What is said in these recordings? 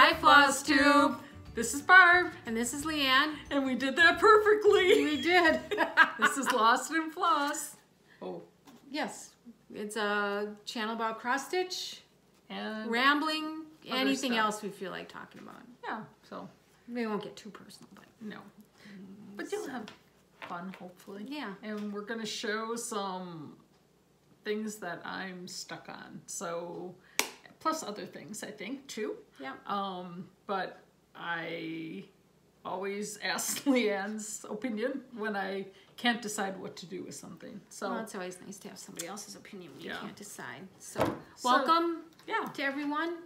Hi, Flosstube. This is Barb. And this is Leanne. And we did that perfectly. We did. This is Lost in Floss. Oh. Yes. It's a channel about cross stitch, and rambling, anything stuff. else we feel like talking about. Yeah, so. We won't get too personal, but. No. But you'll have fun, hopefully. Yeah. And we're going to show some things that I'm stuck on. So, plus other things, I think, too. Yeah. But I always ask Leanne's opinion when I can't decide what to do with something. So well, it's always nice to have somebody else's opinion when you can't decide. So, so welcome to everyone.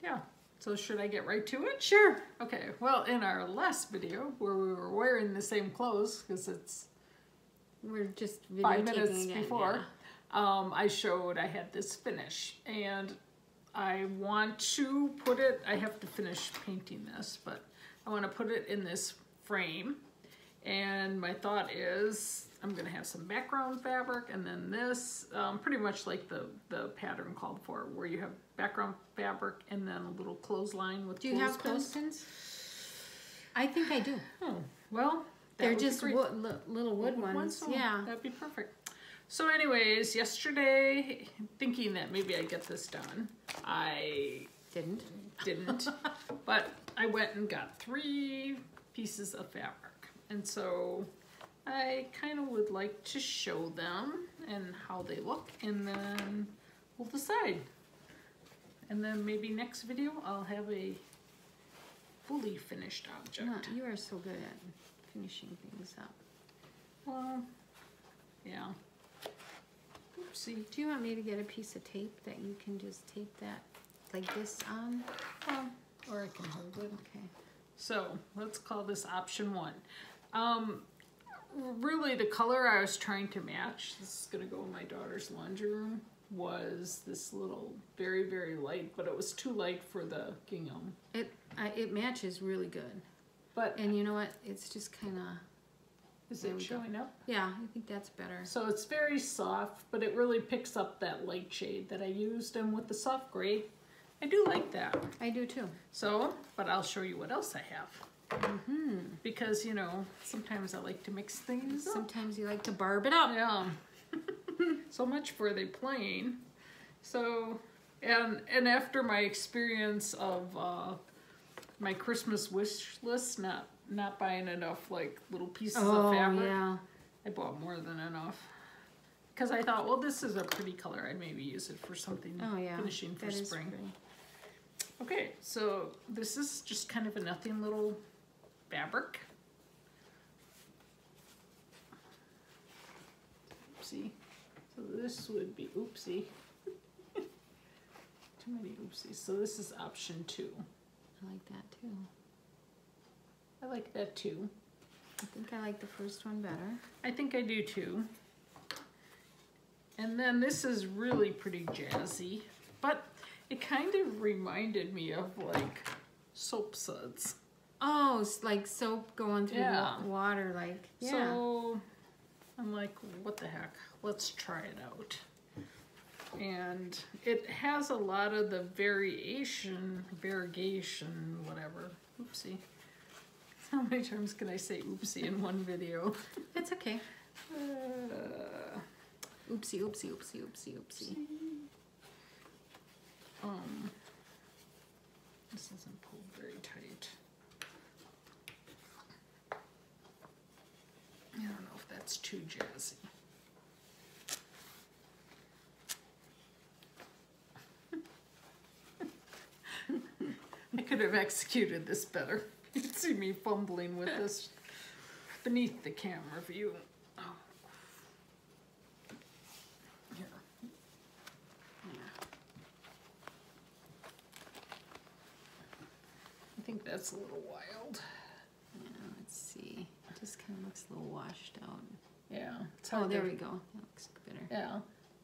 Yeah. So should I get right to it? Sure. Okay. Well, in our last video where we were wearing the same clothes because we're just 5 minutes before, I showed I had this finish and I want to put it, I have to finish painting this, but I want to put it in this frame. And my thought is I'm going to have some background fabric and then this, pretty much like the pattern called for, where you have background fabric and then a little clothesline with Do you have clothespins? I think I do. Oh, well, they're just little wood ones. So yeah. That'd be perfect. So anyways, yesterday, thinking that maybe I'd get this done, I didn't, but I went and got 3 pieces of fabric. And so I kind of would like to show them and how they look, and then we'll decide. And then maybe next video I'll have a fully finished object. You are so good at finishing things up. Well, yeah. Oopsie. Do you want me to get a piece of tape that you can just tape that like this on? Or I can hold it. Okay. So let's call this option 1. Really the color I was trying to match, this is gonna go in my daughter's laundry room, was this little very, very light, but it was too light for the gingham. It matches really good. And you know what? It's just kind of... Is it showing up? Yeah, I think that's better. So it's very soft, but it really picks up that light shade that I used, and with the soft gray, I do like that. I do too. So, but I'll show you what else I have. Because, you know, sometimes I like to mix things up. Sometimes you like to barb it up. Yeah. So much for the plain. So, and after my experience of my Christmas wish list, not buying enough like little pieces of fabric, I bought more than enough. Because I thought, well, this is a pretty color. I'd maybe use it for something finishing for spring. Okay, so this is just kind of a nothing little fabric. Oopsie. So this would be, oopsie. Too many oopsies. So this is option 2. I like that too. I like that too. I think I like the first one better. I think I do too. And then this is really pretty jazzy, but it kind of reminded me of like soap suds. Oh, it's like soap going through water, like, So I'm like, what the heck? Let's try it out. And it has a lot of the variegation, whatever. Oopsie. How many times can I say oopsie in one video? It's okay. Oopsie, oopsie, oopsie, oopsie, oopsie. This isn't pulled very tight. I don't know if that's too jazzy. I could have executed this better. You'd see me fumbling with this beneath the camera view. Oh. Here. I think that's a little wild. Yeah, let's see. It just kind of looks a little washed out. Yeah. Oh, there we go. That looks better. Yeah.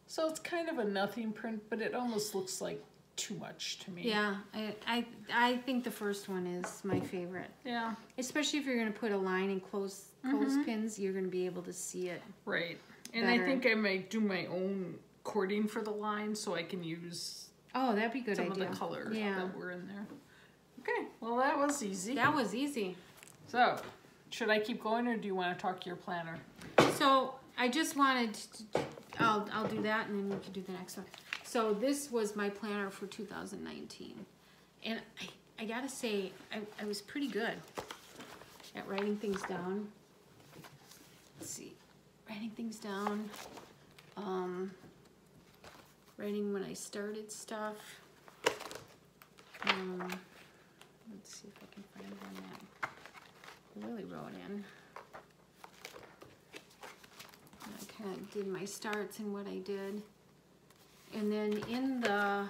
So it's kind of a nothing print, but it almost looks like too much to me. Yeah, I think the first one is my favorite. Yeah. Especially if you're going to put a line and clothespins, you're going to be able to see it. Right. And better. I think I might do my own cording for the line so I can use Oh, that'd be a good some idea. of the colors Yeah. that were in there. Okay, well that was easy. That was easy. So, should I keep going or do you want to talk to your planner? So I just wanted to, I'll do that and then we can do the next one. So this was my planner for 2019. And I gotta say, I was pretty good at writing things down. Let's see, writing things down. Writing when I started stuff. Let's see if I can find one that I really wrote in. I kind of did my starts and what I did. And then in the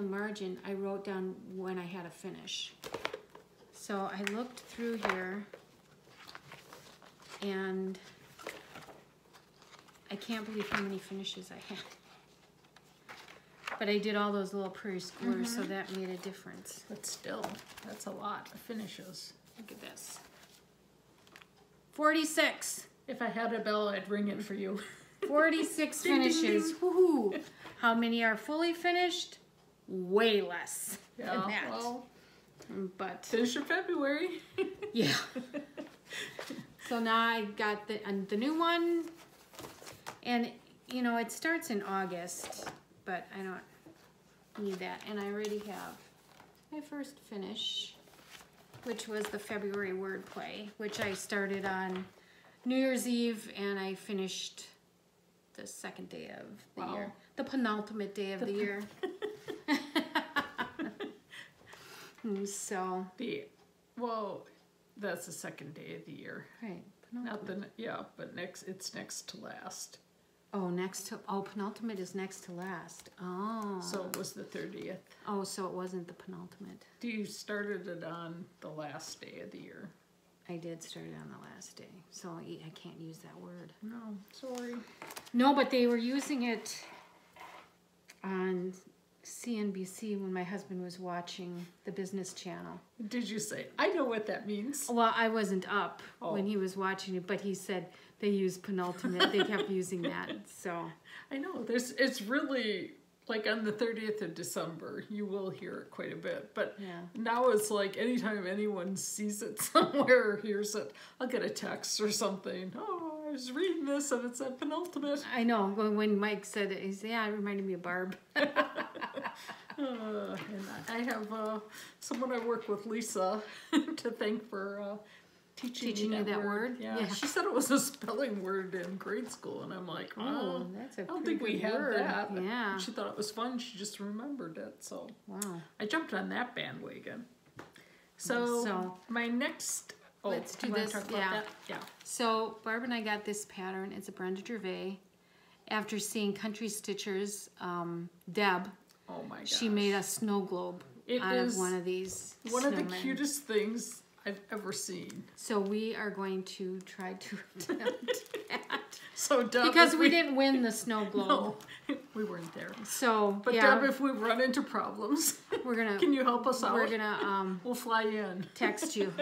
margin, I wrote down when I had a finish. So I looked through here and I can't believe how many finishes I had. But I did all those little prairie schoolers, so that made a difference. But still, that's a lot of finishes. Look at this. 46. If I had a bell, I'd ring it for you. 46 Ding, ding, finishes. ding. Woohoo! How many are fully finished? Way less than Yeah, that. well, But finish in February. yeah. So now I got the new one, and you know it starts in August, but I don't need that. And I already have my first finish, which was the February wordplay, which I started on New Year's Eve, and I finished the second day of the year, the penultimate day of the year. So Well, that's the second day of the year. right, Not the but it's next to last. Penultimate is next to last. Oh. So it was the 30th. Oh, so it wasn't the penultimate. You started it on the last day of the year. I did start it on the last day, so I can't use that word. No, sorry. No, but they were using it on CNBC when my husband was watching the Business Channel. Did you say, I know what that means? Well, I wasn't up Oh. when he was watching it, but he said they used penultimate. They kept using that, so. I know, it's really, like on the 30th of December, you will hear it quite a bit. But Yeah. now it's like anytime anyone sees it somewhere or hears it, I'll get a text or something. Oh, I was reading this and it said penultimate. I know, when Mike said it, he said, yeah, it reminded me of Barb. And I have someone I work with, Lisa, to thank for teaching me you that word? Yeah. Yeah. She said it was a spelling word in grade school, and I'm like, Oh, that's a I don't pretty think we good had word. that. Yeah. She thought it was fun. She just remembered it, so Wow. I jumped on that bandwagon. So my next. Oh, Let's do you wanna this, talk about yeah. that? Yeah. So Barb and I got this pattern. It's a Brenda Gervais. After seeing Country Stitchers, Deb, Oh my gosh. she made a snow globe It out is of one of these one of the snowmen. cutest things I've ever seen. So we are going to try to attempt that. So Deb, Because if we didn't win the snow globe. No, we weren't there. So But yeah, Deb, if we run into problems, we're gonna can you help us out? we're gonna We'll fly in. text you.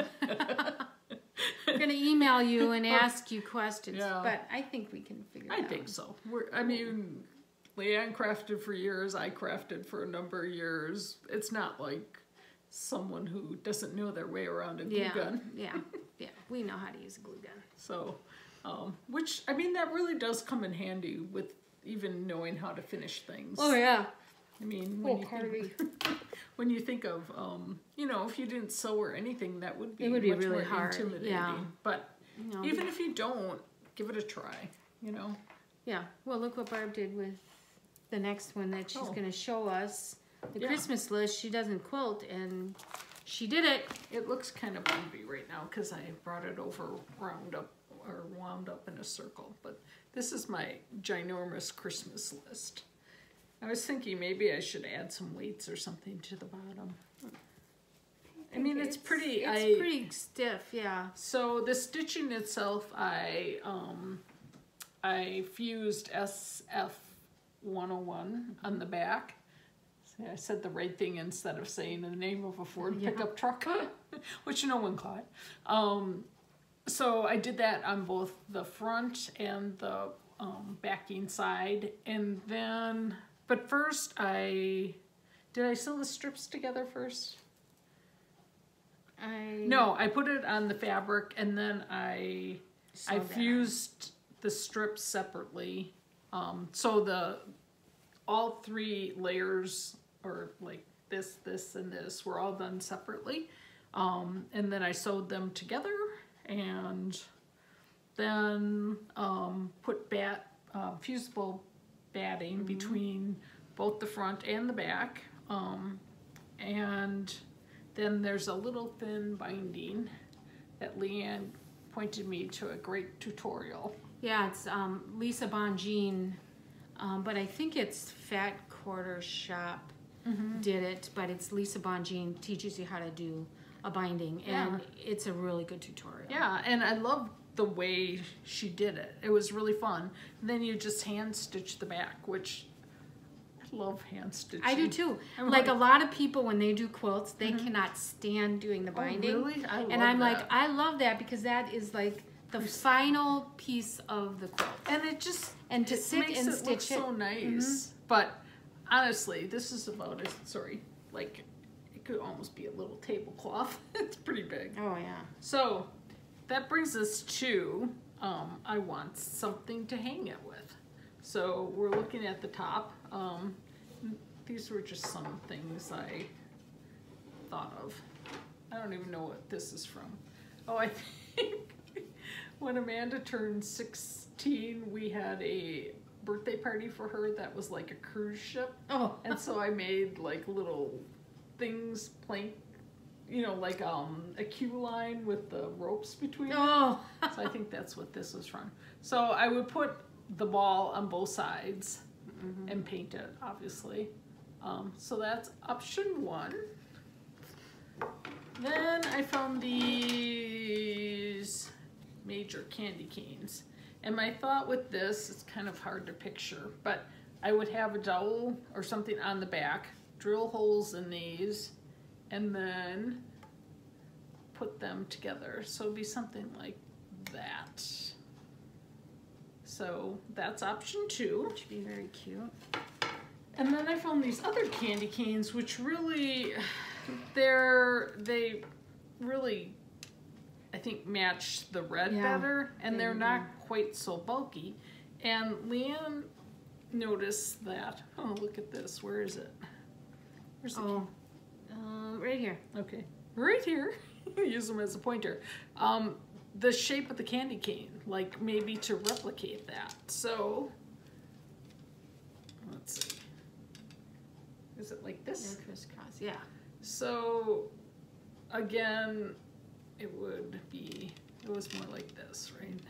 We're gonna email you and ask you questions. Yeah. But I think we can figure it I out. think so. I mean, Leanne crafted for years. I crafted for a number of years. It's not like someone who doesn't know their way around a glue gun. Yeah. We know how to use a glue gun. So, which, I mean, that really does come in handy with even knowing how to finish things. Oh yeah. I mean, when you think of, you know, if you didn't sew or anything, that would be, It would be much really more hard, intimidating. yeah. But You know, even if you don't, give it a try, you know. yeah. Well, look what Barb did with the next one that she's Oh. going to show us. The Yeah. Christmas list. She doesn't quilt, and she did it. It looks kind of bumpy right now because I brought it over wound up in a circle. But this is my ginormous Christmas list. I was thinking maybe I should add some weights or something to the bottom. I mean, it's pretty. It's pretty stiff, yeah. So the stitching itself, I fused SF 101 on the back. See, I said the right thing instead of saying the name of a Ford pickup truck, which no one caught. So I did that on both the front and the backing side, and then But first did I sew the strips together first? No, I put it on the fabric and then I fused the strips separately. So all 3 layers, or like this, and this, were all done separately. And then I sewed them together and then put fusible batting between both the front and the back. And then there's a little thin binding that Leanne pointed me to a great tutorial. Yeah, it's Lisa Bonjean, but I think it's Fat Quarter Shop did it, but it's Lisa Bonjean teaches you how to do a binding, and it's a really good tutorial. Yeah, and I love the way she did it. It was really fun. And then you just hand stitch the back, which I love hand stitching. I do too. Like a lot of people when they do quilts, they cannot stand doing the binding. Oh, really? I love and I'm that. like, I love that because that is like the final piece of the quilt. And it just to sit and stitch it so nice. But honestly, this is about it. Sorry, like it could almost be a little tablecloth. It's pretty big. Oh yeah. So that brings us to I want something to hang it with. So we're looking at the top. These were just some things I thought of. I don't even know what this is from. Oh, I think when Amanda turned 16, we had a birthday party for her that was like a cruise ship. Oh. And so I made like little things, plank, you know, like a queue line with the ropes between them. Oh. So I think that's what this was from. So I would put the ball on both sides and paint it, obviously. So that's option 1. Then I found these major candy canes. And my thought with this, it's kind of hard to picture, but I would have a dowel or something on the back, drill holes in these, and then put them together. So it'd be something like that. So that's option 2. Which would be very cute. And then I found these other candy canes, which really, they really, I think, match the red better, and they're not quite so bulky. And Leanne noticed that. Oh, look at this. Where is it? Where's the right here. Okay, right here. Use them as a pointer. The shape of the candy cane, like maybe to replicate that. So let's see. Is it like this? They're crisscross, yeah. So again, it was more like this, right?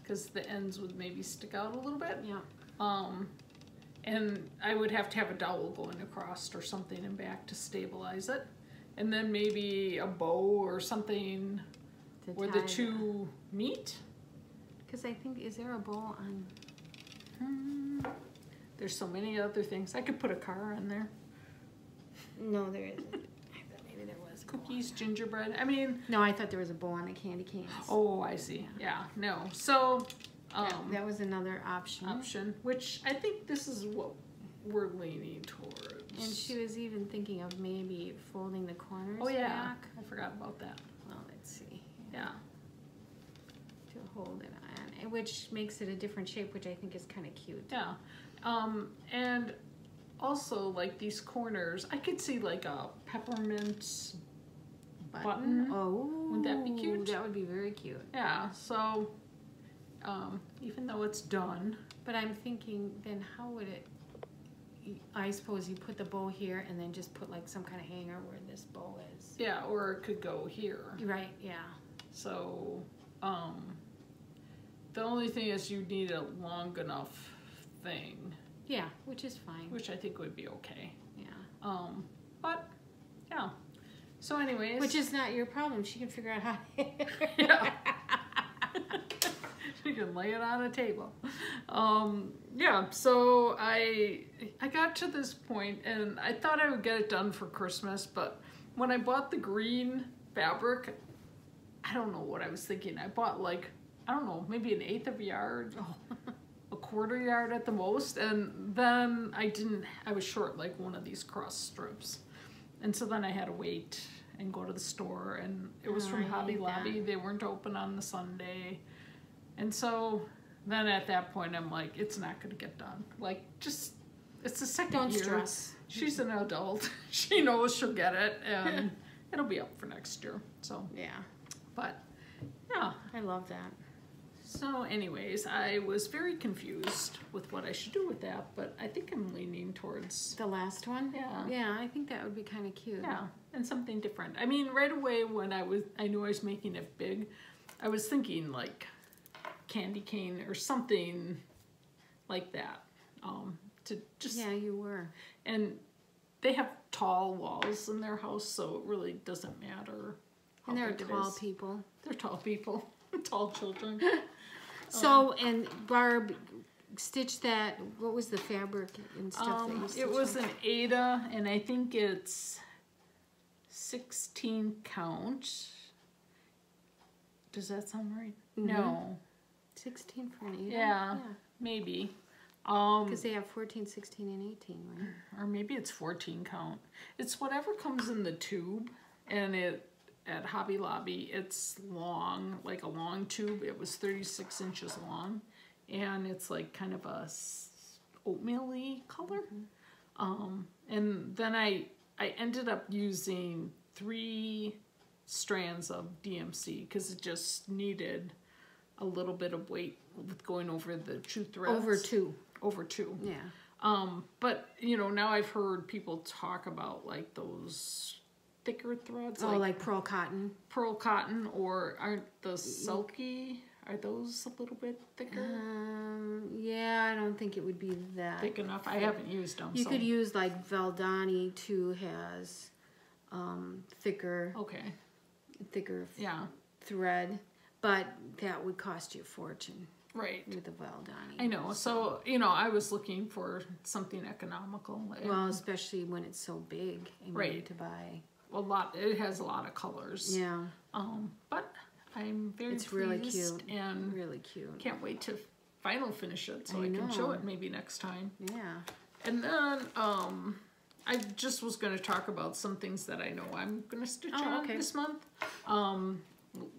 Because the ends would maybe stick out a little bit. Yeah. And I would have to have a dowel going across or something and back to stabilize it. And then maybe a bow or something where the two meet. Because I think, is there a bow on? There's so many other things. I could put a car on there. No, there isn't. I thought maybe there was. Cookies, gingerbread. I mean. No, I thought there was a bow on the candy canes. Oh, I see. Yeah, no. So. That was another option. Which I think this is what we're leaning towards. And she was even thinking of maybe folding the corners back. I forgot about that. Well, let's see. Yeah. To hold it on, which makes it a different shape, which I think is kind of cute. Yeah. And also like these corners, I could see like a peppermint button. Oh, would that be cute? That would be very cute. Yeah. So, even though it's done, but I'm thinking, then how would it? I suppose you put the bow here and then just put like some kind of hanger where this bow is. Yeah, or it could go here. Right. Yeah. So, the only thing is you need a long enough thing. Yeah, which is fine. Which I think would be okay. Yeah. But yeah. So anyways. Which is not your problem. She can figure out how to. Yeah. She can lay it on a table. Yeah, so I got to this point and I thought I would get it done for Christmas, but when I bought the green fabric, I don't know what I was thinking. I bought like, I don't know, maybe 1/8 of a yard, a 1/4 yard at the most, and then I was short like one of these cross strips. And so then I had to wait and go to the store, and it was from Hobby Lobby. They weren't open on the Sunday. And so then at that point I'm like, it's not gonna get done. Like, just, it's the second year. Don't stress. She's an adult. She knows she'll get it, and it'll be up for next year. So Yeah. But yeah. I love that. So anyways, I was very confused with what I should do with that, but I think I'm leaning towards The last one? Yeah. Yeah, I think that would be kind of cute. yeah, and something different. I mean, right away when I knew I was making it big, I was thinking like candy cane or something like that. To just Yeah, you were. And they have tall walls in their house, so it really doesn't matter how And they're big it tall is. people. They're tall people, tall children. So, and Barb stitched that, what was the fabric and stuff that you stitched? It was an Ada, and I think it's 16 count. Does that sound right? No. 16 for an 8? Yeah, maybe. Because they have 14, 16, and 18, right? Or maybe it's 14 count. It's whatever comes in the tube, and at Hobby Lobby, it's long, like a long tube. It was 36 inches long, and it's like kind of a oatmeal-y color. And then I ended up using 3 strands of DMC because it just needed a little bit of weight with going over the 2 threads. Over two. Yeah. But you know, now I've heard people talk about like those thicker threads. Oh, like pearl cotton. Pearl cotton, or aren't the silky? Are those a little bit thicker? Yeah, I don't think it would be that Thick enough. I haven't used them. You could use like Valdani too, has thicker Yeah. thread, but that would cost you a fortune. Right. With the Valdani. I know. So, you know, I was looking for something economical. Well, especially when it's so big and you need to buy it has a lot of colors. Yeah. But I'm very pleased really cute. And really cute. Can't wait to final finish it so I can show it maybe next time. Yeah. And then I just was going to talk about some things that I know I'm going to stitch on this month.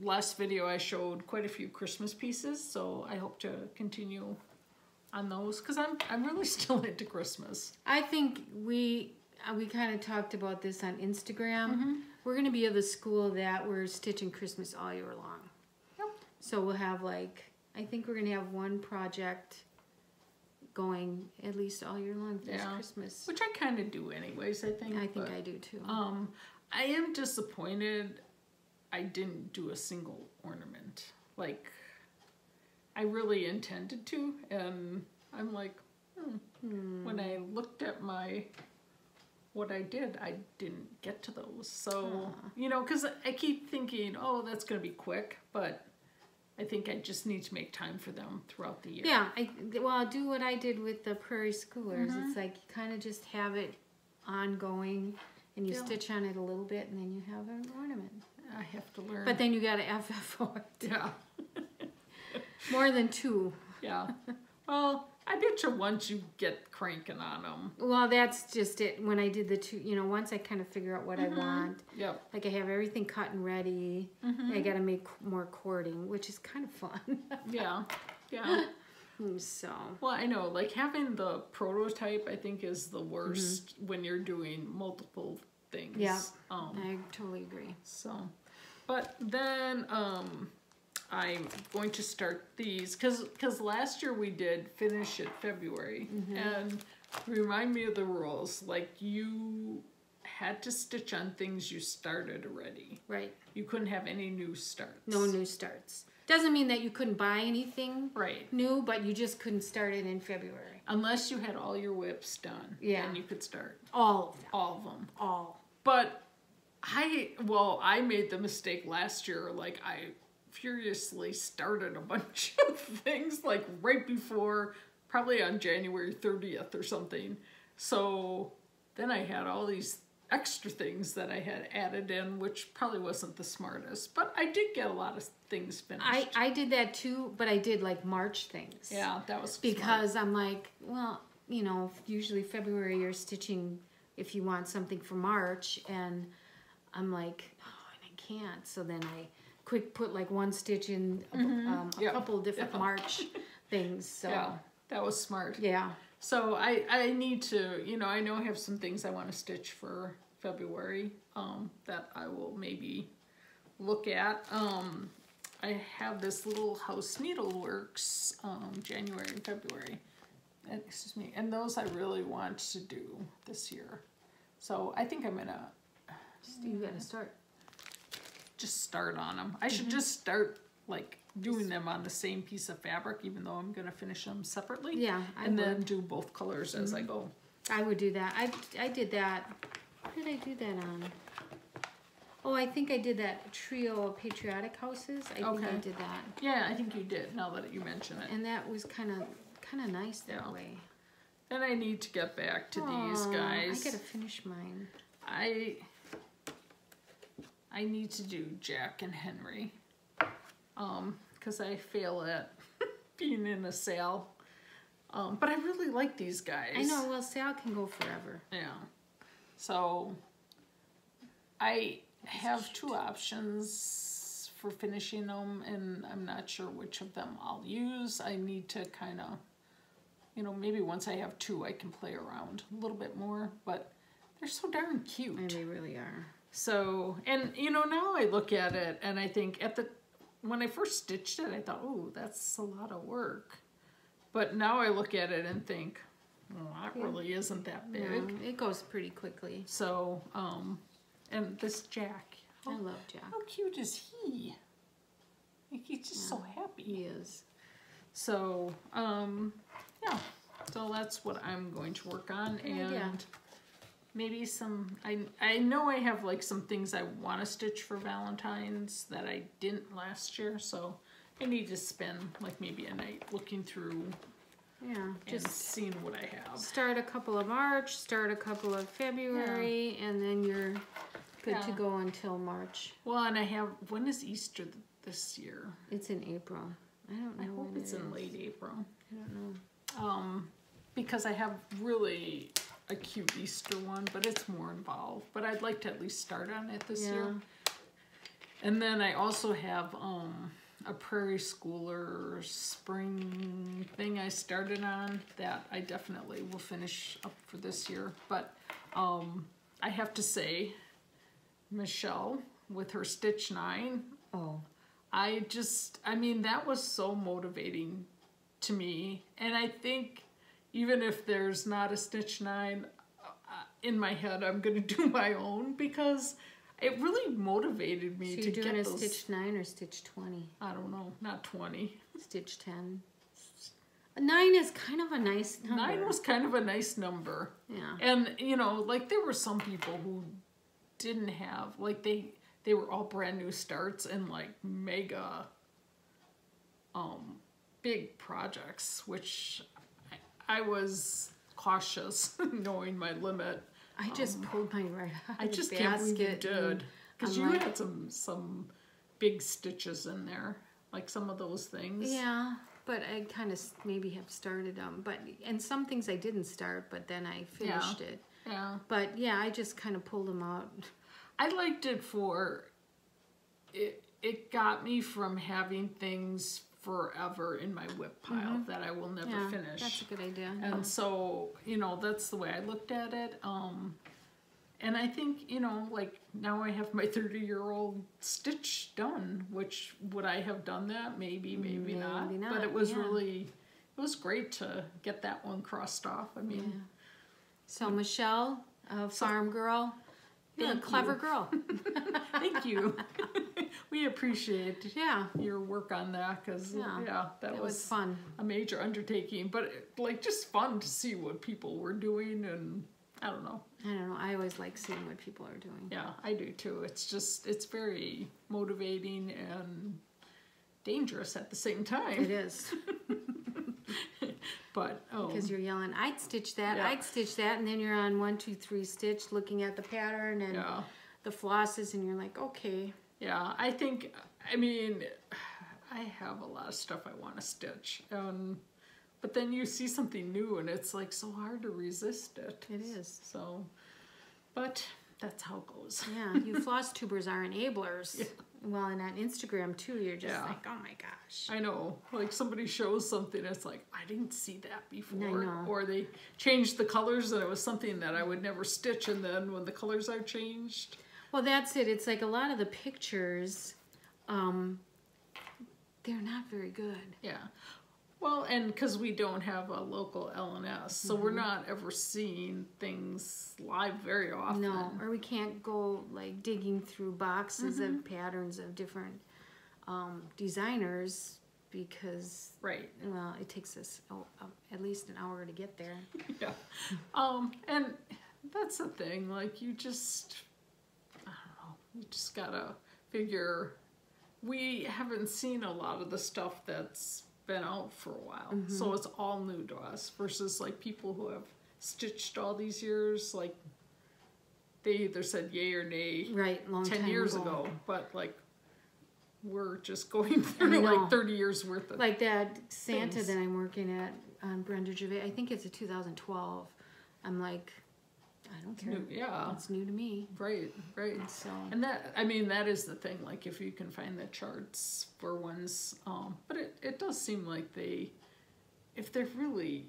Last video I showed quite a few Christmas pieces, so I hope to continue on those because I'm really still into Christmas. I think we kind of talked about this on Instagram. We're going to be of the school that we're stitching Christmas all year long. Yep. So we'll have like, I think we're going to have one project going at least all year long this Christmas. Which I kind of do anyways, I think. I think I do too. I am disappointed I didn't do a single ornament. Like, I really intended to, and I'm like, when I looked at what I did, I didn't get to those. So, you know, because I keep thinking, oh, that's going to be quick, but I think I just need to make time for them throughout the year. Yeah, I'll do what I did with the Prairie Schoolers. It's like you kind of just have it ongoing, and you stitch on it a little bit, and then you have an ornament. I have to learn. But then you got to FFO it. Yeah. More than 2. Yeah. Well, I bet you once you get cranking on them. Well, that's just it. When I did the 2, you know, once I kind of figure out what I want. Yep. Like I have everything cut and ready. I got to make more cording, which is kind of fun. Yeah. Yeah. So. Well, I know, like having the prototype, I think, is the worst when you're doing multiple things. Yeah. I totally agree. So, but then I'm going to start these because last year we did finish it February, and remind me of the rules. Like you had to stitch on things you started already. Right. You couldn't have any new starts. No new starts. Doesn't mean that you couldn't buy anything new, but you just couldn't start it in February. Unless you had all your whips done. Yeah. Then you could start. All of them. All of them. All. But I made the mistake last year. Like I furiously started a bunch of things like right before, probably on January 30th or something. So then I had all these, extra things that I had added in, which probably wasn't the smartest, but I did get a lot of things finished. I did that too, but I did like March things. Yeah, that was because smart. I'm like, well, you know, usually February you're stitching if you want something for March, and I'm like, oh, and I can't. So then I quick put like one stitch in a couple of different March things. So yeah, that was smart. Yeah. So I need to, you know, I know I have some things I want to stitch for February that I will maybe look at. I have this little House Needleworks January and February, and, excuse me, and those I really want to do this year. So I think I'm gonna. You gotta start. Just start on them. I should just start like doing them on the same piece of fabric, even though I'm gonna finish them separately. Yeah, and then do both colors as I go. I would do that. I did that. What did I do that on? Oh, I think I did that trio of patriotic houses. I think I did that. Yeah, I think you did, now that you mention it. And that was kind of nice that way. And I need to get back to these guys. I gotta finish mine. I need to do Jack and Henry. Because I fail at being in a sale. But I really like these guys. I know, well, sale can go forever. Yeah. So I have two options for finishing them, and I'm not sure which of them I'll use. I need to kind of, you know, maybe once I have two I can play around a little bit more, but they're so darn cute. And they really are. So, and you know, now I look at it and I think when I first stitched it, I thought, oh, that's a lot of work. But now I look at it and think, well, that really isn't that big. No, it goes pretty quickly. So, and this Jack. I love Jack. How cute is he? Like, he's just so happy. He is. So, yeah. So that's what I'm going to work on. And maybe some, I know I have like some things I want to stitch for Valentine's that I didn't last year. So I need to spend like maybe a night looking through. Yeah, just seeing what I have. Start a couple of March, start a couple of February, and then you're good to go until March. Well, and I have, when is Easter this year? It's in April. I don't know. I hope it's in late April. I don't know. Because I have really a cute Easter one, but it's more involved. But I'd like to at least start on it this year. And then I also have a Prairie Schooler spring thing I started on that I definitely will finish up for this year. But I have to say, Michelle, with her Stitch 9, I mean, that was so motivating to me. And I think even if there's not a Stitch 9, in my head, I'm going to do my own because it really motivated me to get those. So you're doing a Stitch 9 or Stitch 20? I don't know, not 20. Stitch 10. 9 is kind of a nice number. 9 was kind of a nice number. Yeah. And, you know, like there were some people who didn't have, like they were all brand new starts and like mega big projects, which I was cautious knowing my limit. I just pulled mine right out I just can't believe you did. Because you had some big stitches in there, like some of those things. Yeah, but I kind of maybe have started them. And some things I didn't start, but then I finished it. Yeah. But yeah, I just kind of pulled them out. I liked it for, it got me from having things forever in my whip pile that I will never finish. That's a good idea. And so, you know, that's the way I looked at it. And I think, you know, like now I have my 30-year-old stitch done, which would I have done that? Maybe not. But it was really, it was great to get that one crossed off. I mean. So Michelle, farm girl, you're a clever girl. Thank you. We appreciate your work on that because that was fun. A major undertaking, but like just fun to see what people were doing, and I don't know. I always like seeing what people are doing. Yeah, I do too. It's just, it's very motivating and dangerous at the same time. It is. But because you're yelling, I'd stitch that, Yeah. I'd stitch that, and then you're on 1, 2, 3 stitch looking at the pattern and the flosses, and you're like, okay. Yeah, I think, I mean, I have a lot of stuff I want to stitch, but then you see something new and it's like so hard to resist it. It is. So, but that's how it goes. Yeah, you floss tubers are enablers. Yeah. Well, and on Instagram too, you're just like, oh my gosh. I know, like somebody shows something, it's like, I didn't see that before. I know. Or they changed the colors and it was something that I would never stitch, and then when the colors are changed. Well, that's it. It's like a lot of the pictures, they're not very good. Yeah. Well, and because we don't have a local L&S, so we're not ever seeing things live very often. No, or we can't go like digging through boxes of patterns of different designers because, well, it takes us at least an hour to get there. Yeah. And that's the thing, like you just, I don't know, you just gotta figure, we haven't seen a lot of the stuff that's been out for a while, so it's all new to us versus like people who have stitched all these years, like they either said yay or nay long 10 time years ago, but like we're just going through like 30 years worth of like that Santa things. that I'm working at on Brenda Gervais, I think it's a 2012. I'm like, I don't care. Yeah, it's new to me. Right. So, and that, I mean, that is the thing, like if you can find the charts for ones, but it does seem like if they're really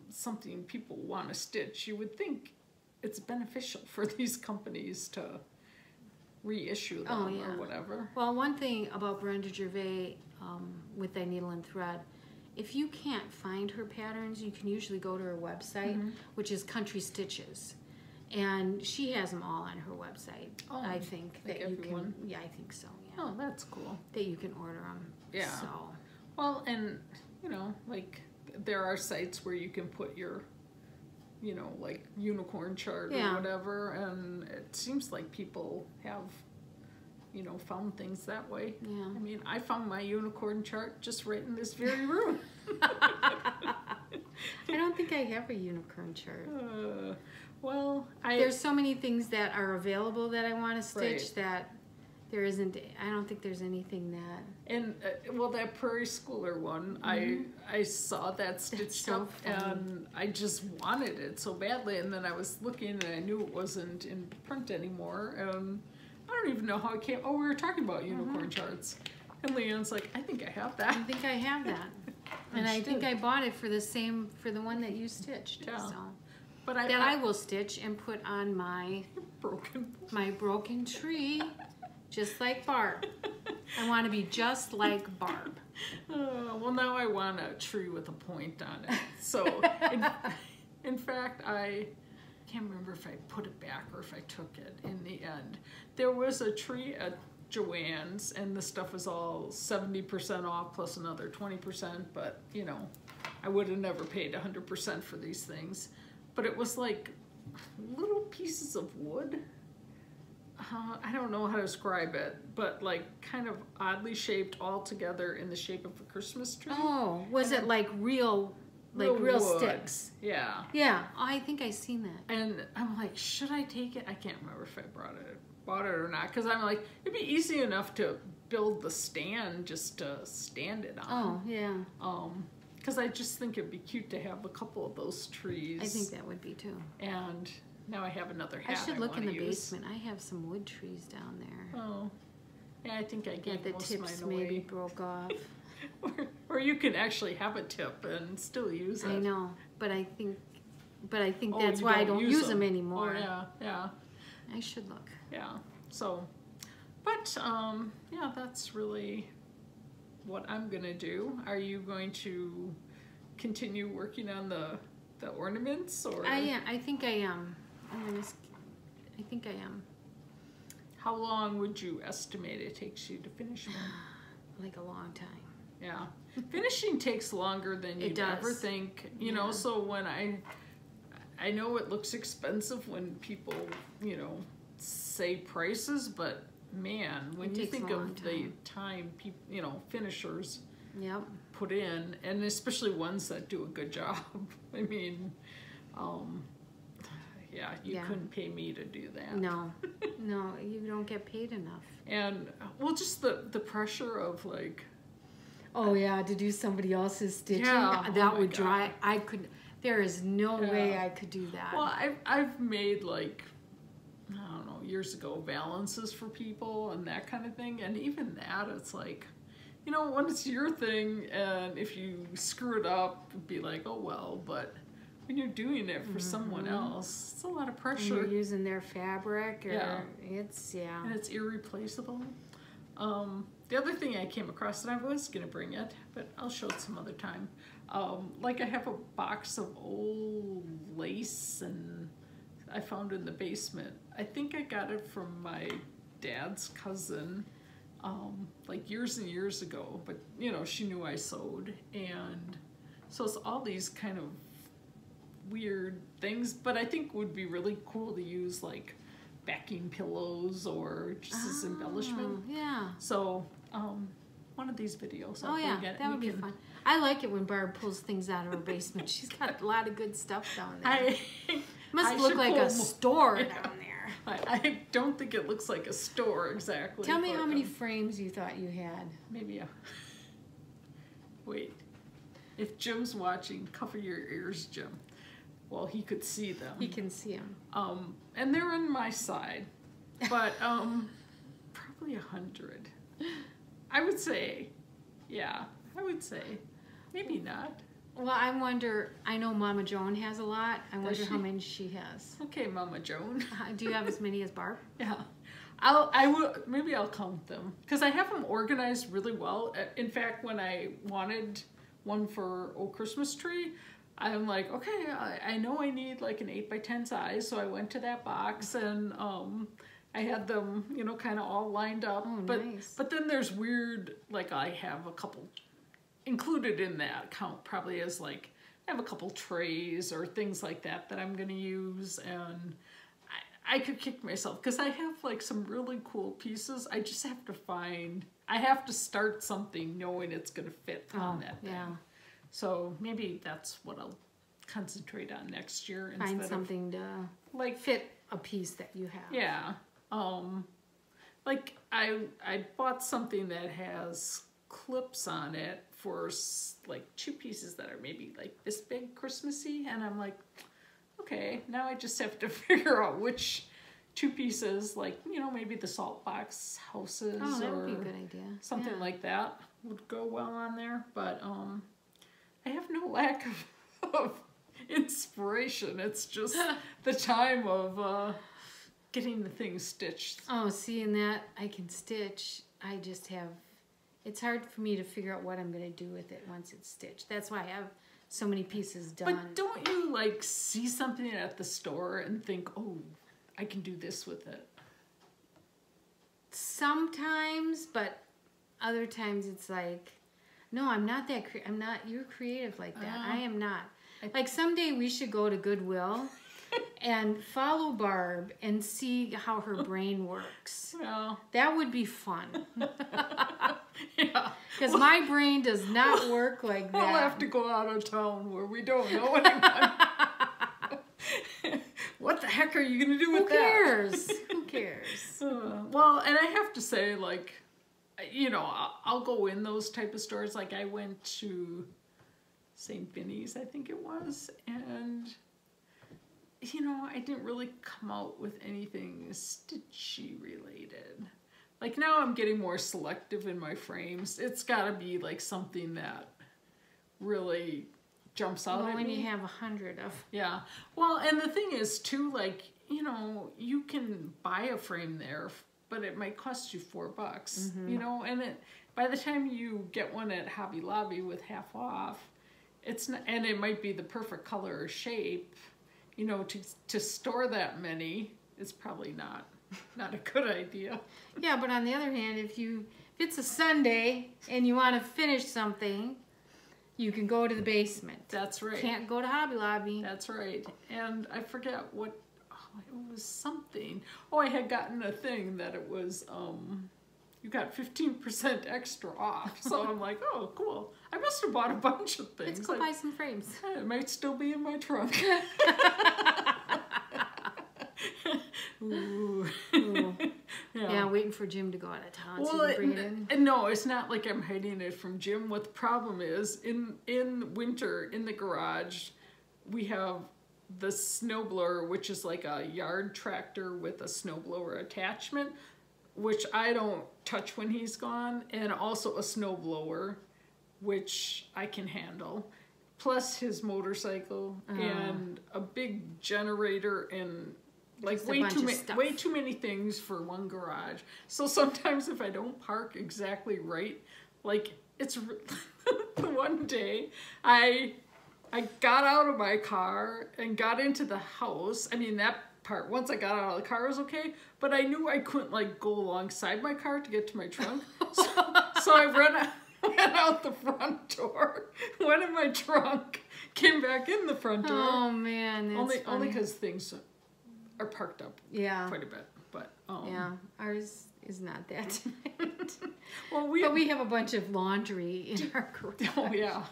something people want to stitch, you would think it's beneficial for these companies to reissue them or whatever. Well, one thing about Brenda Gervais with Thy Needle and Thread, if you can't find her patterns, you can usually go to her website, which is Country Stitches. And she has them all on her website. I think like that you everyone? can. Yeah, I think so. Yeah. Oh, that's cool. That you can order them. Yeah. So. Well, and you know, like there are sites where you can put your, you know, like unicorn chart or whatever, and it seems like people have, you know, found things that way. Yeah. I mean, I found my unicorn chart just right in this very room. I don't think I have a unicorn chart. Well, there's so many things that are available that I want to stitch that there isn't. I don't think there's anything that. And well, that Prairie Schooler one, I saw that stitched up, and I just wanted it so badly. And then I was looking, and I knew it wasn't in print anymore. And I don't even know how it came. Oh, we were talking about unicorn charts, and Leon's like, I think I have that. I think I have that. And I think I bought it for the one that you stitched. Yeah. So. But I will stitch and put on my broken tree, just like Barb. I want to be just like Barb. Well, now I want a tree with a point on it. So, in fact, I can't remember if I put it back or if I took it in the end. There was a tree at Joann's, and the stuff was all 70% off plus another 20%, but, you know, I would have never paid 100% for these things. But it was like little pieces of wood. I don't know how to describe it, but like kind of oddly shaped all together in the shape of a Christmas tree. Oh, was it like real sticks? Yeah. Yeah, I think I seen that. And I'm like, should I take it? I can't remember if I bought it or not, because I'm like, it'd be easy enough to build the stand just to stand it on. Oh, yeah. Because I just think it'd be cute to have a couple of those trees. I think that would be too. And now I have another hat I should look in the use. basement. I have some wood trees down there. Oh, yeah, I think I gave the most tips of mine maybe away. broke off. or you can actually have a tip and still use it. I know, but I think Oh, that's you why I don't use them anymore. Oh, yeah. I should look. Yeah. So, but yeah, that's really what I'm gonna do. Are you going to continue working on the ornaments, or? I think I am. I think I am. How long would you estimate it takes you to finish one? Like a long time. Yeah. Finishing takes longer than you'd ever think. You know, so when I know it looks expensive when people, you know, say prices, but man, when you think of the time people, you know, finishers Yep. put in, and especially ones that do a good job. I mean, yeah, you couldn't pay me to do that. No, no, you don't get paid enough. And well, just the pressure of like, oh yeah, to do somebody else's stitching, Yeah, that oh would my dry. I could. There is no way I could do that. well, I've made like, I don't know, years ago, balances for people and that kind of thing, and even that, it's like, you know, when it's your thing, and if you screw it up, it'd be like, oh well, but when you're doing it for someone else, it's a lot of pressure. And you're using their fabric, or it's and it's irreplaceable. The other thing I came across, and I was gonna bring it, but I'll show it some other time. Like I have a box of old lace, and I found in the basement. I think I got it from my dad's cousin, like years and years ago. But you know, she knew I sewed, and so it's all these kind of weird things, but I think would be really cool to use like backing pillows or just as embellishment. Yeah. So one of these videos. Oh yeah, that would be fun. I like it when Barb pulls things out of her basement. She's got a lot of good stuff down there. Must look like a store down there. I don't think it looks like a store exactly. Tell me how many frames you thought you had. Maybe a... Wait. If Jim's watching, cover your ears, Jim. Well, he could see them. He can see them. And they're on my side, but probably 100. I would say, yeah, I would say, maybe not. Well, I wonder, I know Mama Joan has a lot. I wonder how many she has. Okay, Mama Joan. Do you have as many as Barb? Yeah. Maybe I'll count them, because I have them organized really well. In fact, when I wanted one for Old Christmas Tree, I'm like, okay, I know I need like an 8x10 size, so I went to that box, and I had them, you know, kind of all lined up. Oh, but nice. But then there's weird, like I have a couple included in that count, probably as like, I have a couple trays or things like that that I'm gonna use, and I could kick myself because I have like some really cool pieces. I just have to I have to start something knowing it's gonna fit on that thing. Yeah. So maybe that's what I'll concentrate on next year. Find something to like fit a piece that you have. Yeah. Like I bought something that has clips on it for like 2 pieces that are maybe like this big Christmassy, and I'm like, okay, now I just have to figure out which 2 pieces, like, you know, maybe the salt box houses that or would be a good idea. Something like that would go well on there. But I have no lack of inspiration. It's just the time of getting the things stitched. Oh, seeing that I can stitch, I just have, it's hard for me to figure out what I'm going to do with it once it's stitched. That's why I have so many pieces done. But don't you like see something at the store and think, oh, I can do this with it? Sometimes, but other times it's like, no, I'm not that, you're creative like that. I am not. Like someday we should go to Goodwill and follow Barb and see how her brain works. Yeah. That would be fun. Yeah. Because my brain does not work like that. We'll have to go out of town where we don't know anyone. What the heck are you going to do with that? Who cares? Well, and I have to say, like, you know, I'll go in those type of stores. Like I went to St. Vinny's, I think it was, and you know, I didn't really come out with anything stitchy related. Like now I'm getting more selective in my frames. It's got to be like something that really jumps out at me. When you have 100 of. Yeah. Well, and the thing is too, like, you know, you can buy a frame there, but it might cost you $4, you know, and by the time you get one at Hobby Lobby with half off, it's not, and it might be the perfect color or shape, you know, to store that many, it's probably not a good idea. Yeah, but on the other hand, if it's a Sunday and you want to finish something, you can go to the basement. That's right. Can't go to Hobby Lobby. That's right. And I forget what, it was something. Oh, I had gotten a thing that it was you got 15% extra off. So I'm like, oh, cool. I must have bought a bunch of things. Let's go buy some frames. It might still be in my trunk. Ooh. Ooh. Yeah, waiting for Jim to go out of town so you can bring it in. And no, it's not like I'm hiding it from Jim. What the problem is, in winter, in the garage, we have the snowblower, which is like a yard tractor with a snowblower attachment, which I don't touch when he's gone, and also a snowblower, which I can handle, plus his motorcycle and a big generator and like way too many things for one garage. So sometimes if I don't park exactly right, like it's the one day I got out of my car and got into the house. I mean, that part, once I got out of the car was okay, but I knew I couldn't like go alongside my car to get to my trunk. So I went out the front door, went in my trunk, came back in the front door. Oh man, that's only because things are parked up quite a bit. But yeah, ours is not that. Well, but we have a bunch of laundry in our garage. Oh yeah,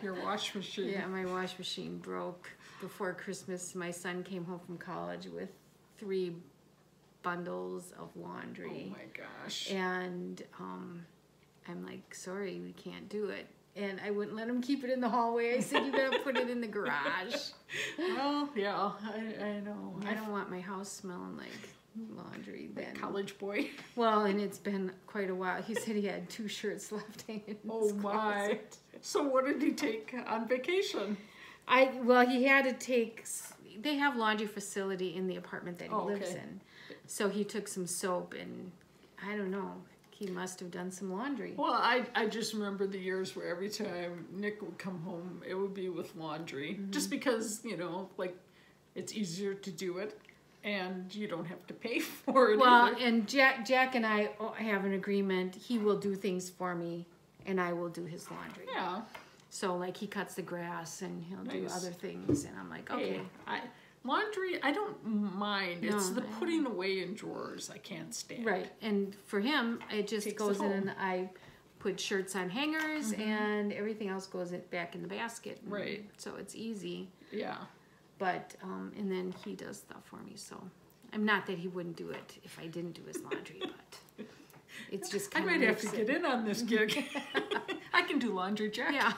your wash machine. Yeah, my wash machine broke before Christmas. My son came home from college with 3 bundles of laundry. Oh my gosh. And I'm like, sorry, we can't do it. And I wouldn't let him keep it in the hallway. I said, you gotta put it in the garage. Well, yeah, I know. I don't want my house smelling like laundry then. College boy. Well, and it's been quite a while. He said he had 2 shirts left hanging in his closet. So what did he take on vacation? Well, he had to take, they have laundry facility in the apartment that he lives in. So he took some soap and I don't know, he must have done some laundry. Well, I just remember the years where every time Nick would come home, it would be with laundry. Just because, you know, like it's easier to do it and you don't have to pay for it either. And Jack and I have an agreement. He will do things for me and I will do his laundry. Yeah. So like he cuts the grass and he'll do other things and I'm like, okay. Hey, laundry, I don't mind. No, it's the putting away in drawers I can't stand. Right. And for him, it just goes in and I put shirts on hangers and everything else goes back in the basket. Right. So it's easy. Yeah. But, and then he does stuff for me. So I'm not that he wouldn't do it if I didn't do his laundry, but it's just kind of I might have to get in on this gig. I can do laundry, Jack. Yeah.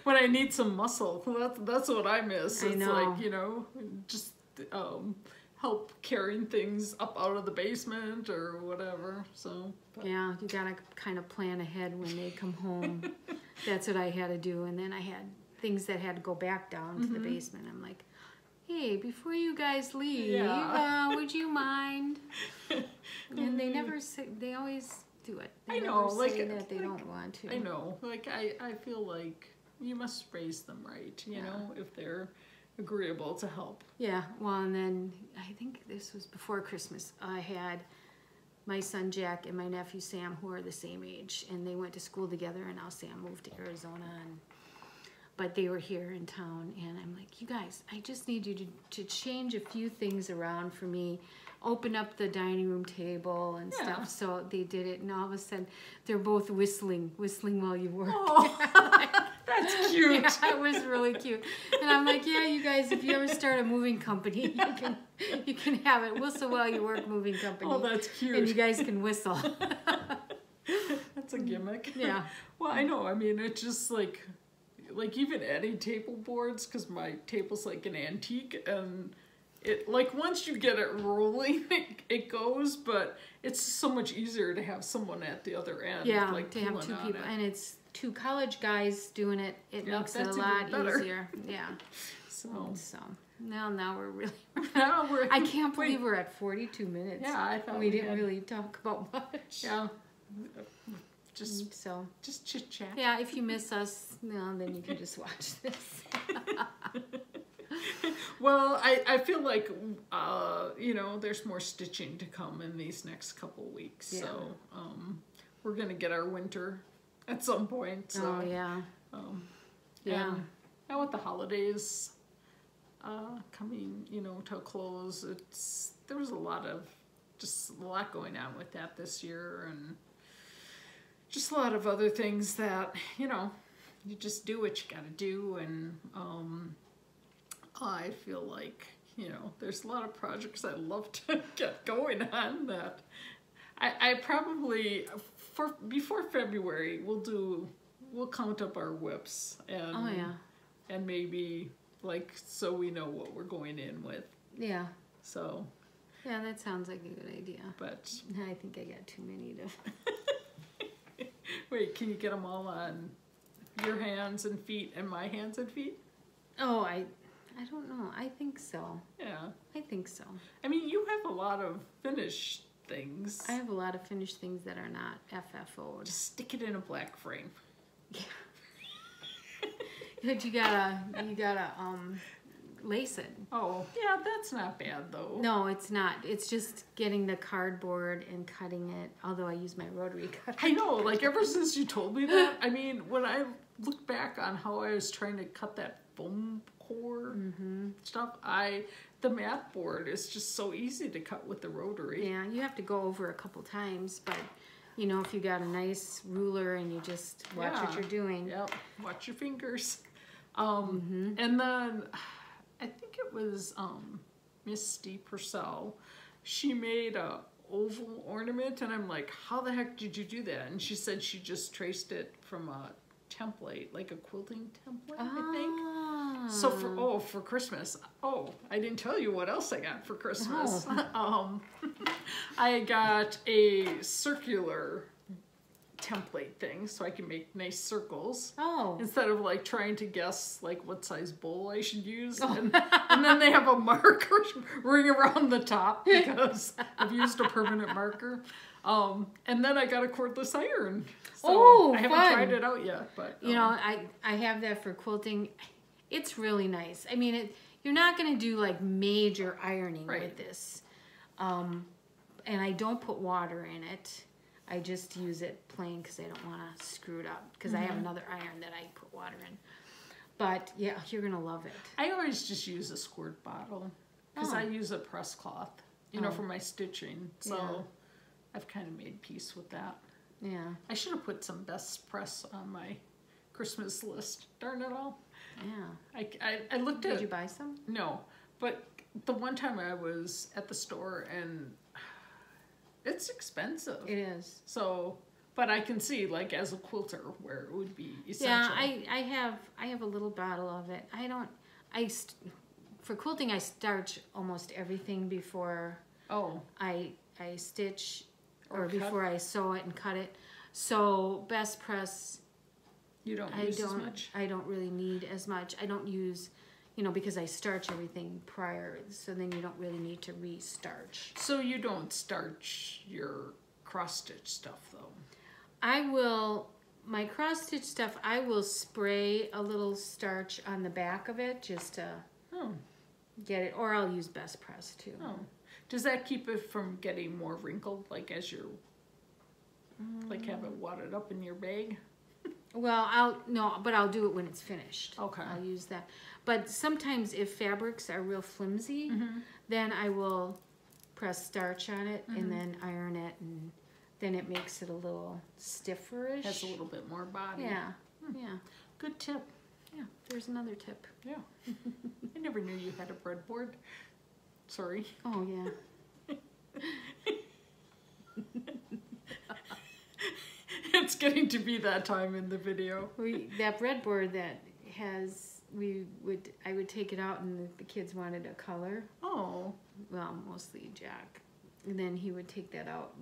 When I need some muscle, that's what I miss. It's like, you know, just help carrying things up out of the basement or whatever. So yeah, you gotta kind of plan ahead when they come home. That's what I had to do, and then I had things that had to go back down to the basement. I'm like, hey, before you guys leave, would you mind? And they never say. They always do it. They never say that they don't want to. I know. Like I feel like you must raise them right. You know, if they're agreeable to help. Yeah. Well, and then I think this was before Christmas. I had my son Jack and my nephew Sam, who are the same age, and they went to school together. And now Sam moved to Arizona, but they were here in town. And I'm like, you guys, I just need you to change a few things around for me. Open up the dining room table and stuff. So they did it, and all of a sudden they're both whistling while you work. Oh, that's cute. Yeah, it was really cute. And I'm like, yeah, you guys, if you ever start a moving company, you can have it. Whistle while you work moving company. Oh, that's cute. And you guys can whistle. That's a gimmick. Yeah. Well, I know. I mean, it's just like even adding table boards, because my table's like an antique, and it, like, once you get it rolling, it goes, but it's so much easier to have someone at the other end. Yeah, like, to have 2 people. And it's 2 college guys doing it. It makes it a lot easier. Yeah. So now we're really... I can't believe we're at 42 minutes. Yeah, I thought we didn't really talk about much. Yeah. Just chit chat. Yeah, if you miss us, then you can just watch this. Well, I feel like, you know, there's more stitching to come in these next couple weeks. Yeah. So we're going to get our winter at some point. So, oh, yeah. Yeah. And now with the holidays coming, you know, to a close, there was a lot of just a lot going on with that this year, and just a lot of other things that, you know, you just do what you gotta do. And I feel like, you know, there's a lot of projects I'd love to get going on that I probably, before February, we'll count up our whips and, Oh, yeah. and maybe, like, so we know what we're going in with. Yeah. So. Yeah, that sounds like a good idea. But. I think I got too many to. Wait, can you get them all on your hands and feet and my hands and feet? Oh, I don't know. I think so. Yeah. I think so. I mean, you have a lot of finished things. I have a lot of finished things that are not FFO'd. Just stick it in a black frame. Yeah. But you gotta lace it. Oh, yeah, that's not bad though. No, it's not. It's just getting the cardboard and cutting it, although I use my rotary cutter. I know, like ever since you told me that, I mean, when I look back on how I was trying to cut that foam core stuff, the mat board is just so easy to cut with the rotary. Yeah, you have to go over a couple times, but you know, if you got a nice ruler and you just watch what you're doing. Yep, watch your fingers. And then I think it was Misty Purcell. She made a oval ornament, and I'm like, how the heck did you do that? And she said she just traced it from a template, like a quilting template, I think. So for Christmas, I didn't tell you what else I got for Christmas. I got a circular template thing so I can make nice circles. Instead of like trying to guess like what size bowl I should use. And then they have a marker ring around the top because I've used a permanent marker. And then I got a cordless iron. So I haven't tried it out yet, but you know, I have that for quilting. It's really nice. I mean, you're not going to do like major ironing with this. And I don't put water in it. I just use it plain because I don't want to screw it up because I have another iron that I put water in. But yeah, you're going to love it. I always just use a squirt bottle because I use a press cloth, you know, for my stitching. So I've kind of made peace with that. Yeah. I should have put some best press on my Christmas list. Darn it all. Yeah. I looked at... Did you buy some? No. But the one time I was at the store and it's expensive. It is. So, but I can see like as a quilter where it would be essential. Yeah, I have a little bottle of it. For quilting I starch almost everything before I stitch or before I sew it and cut it. So best press you don't use as much? I don't really need as much. I don't use, you know, because I starch everything prior, so then you don't really need to re-starch. So you don't starch your cross-stitch stuff, though? My cross-stitch stuff, I will spray a little starch on the back of it just to get it, or I'll use best press, too. Does that keep it from getting more wrinkled, like as you're, like have it wadded up in your bag? Well, I'll do it when it's finished. Okay. I'll use that. But sometimes if fabrics are real flimsy, then I will press starch on it and then iron it, and then it makes it a little stifferish. Has a little bit more body. Yeah. Yeah. Good tip. Yeah. There's another tip. Yeah. I never knew you had a breadboard. Sorry. Oh, yeah. It's getting to be that time in the video. That breadboard that has, I would take it out and the kids wanted a color. Oh. Well, mostly Jack. And then he would take that out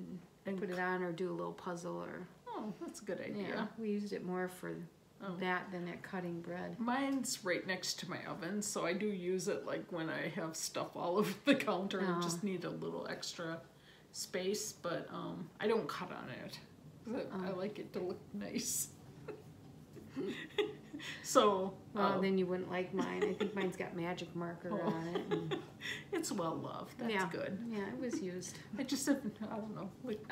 and put it on or do a little puzzle or. Oh, that's a good idea. Yeah, we used it more for that than at cutting bread. Mine's right next to my oven, so I do use it like when I have stuff all over the counter and just need a little extra space, but I don't cut on it. I like it to look nice. So well, then you wouldn't like mine. I think mine's got magic marker on it. And it's well loved. That's good. Yeah, it was used. I don't know. Like,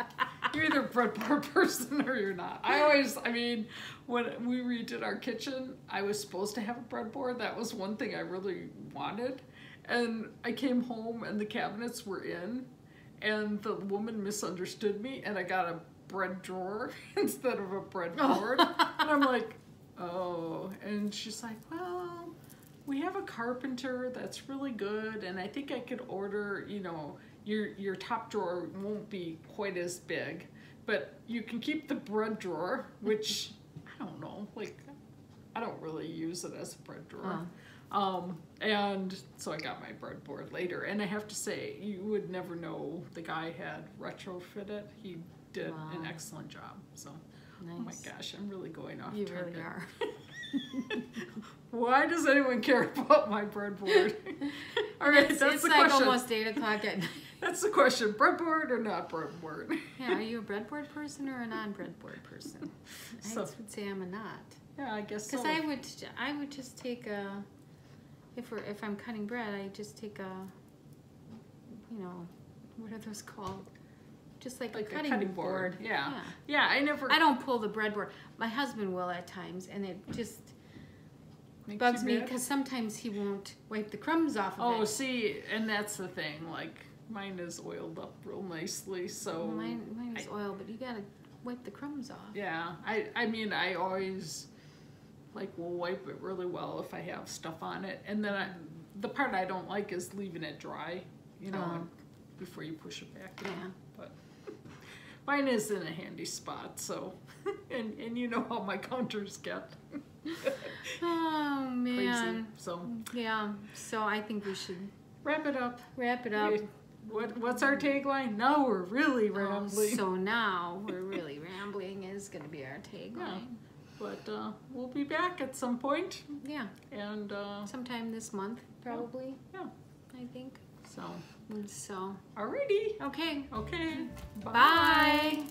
you're either a breadboard person or you're not. I mean, when we redid our kitchen, I was supposed to have a breadboard. That was one thing I really wanted. And I came home and the cabinets were in. and the woman misunderstood me, and I got a bread drawer instead of a breadboard. And I'm like, oh. And she's like, well, we have a carpenter that's really good, and I think I could order, you know, your top drawer won't be quite as big, but you can keep the bread drawer, which I don't know, like, I don't really use it as a bread drawer. And so I got my breadboard later, and I have to say, you would never know the guy had retrofitted. He did an excellent job. So, nice. Oh my gosh, I'm really going off target. You really are. Why does anyone care about my breadboard? All right, that's the question. It's like almost 8 o'clock at night. That's the question: breadboard or not breadboard? Yeah, are you a breadboard person or a non-breadboard person? I would say I'm a not. Yeah, I guess so. Because I would just take a, if I'm cutting bread, I just take a, you know, what are those called? Just like a cutting board. Yeah. I don't pull the breadboard. My husband will at times, and it just bugs me because sometimes he won't wipe the crumbs off of it. Oh, see, and that's the thing. Like, mine is oiled up real nicely, so mine is oil, but you gotta wipe the crumbs off. Yeah, I mean, I always will wipe it really well if I have stuff on it, and then the part I don't like is leaving it dry, you know, before you push it back in. Yeah. But mine is in a handy spot, so and you know how my counters get. Oh man. Crazy. So yeah, so I think we should wrap it up. What's our tagline? Now we're really rambling. So now we're really rambling is going to be our tagline. Yeah. But we'll be back at some point. Yeah. And sometime this month, probably. Yeah. I think. So. So. Alrighty. Okay. Okay. Bye. Bye.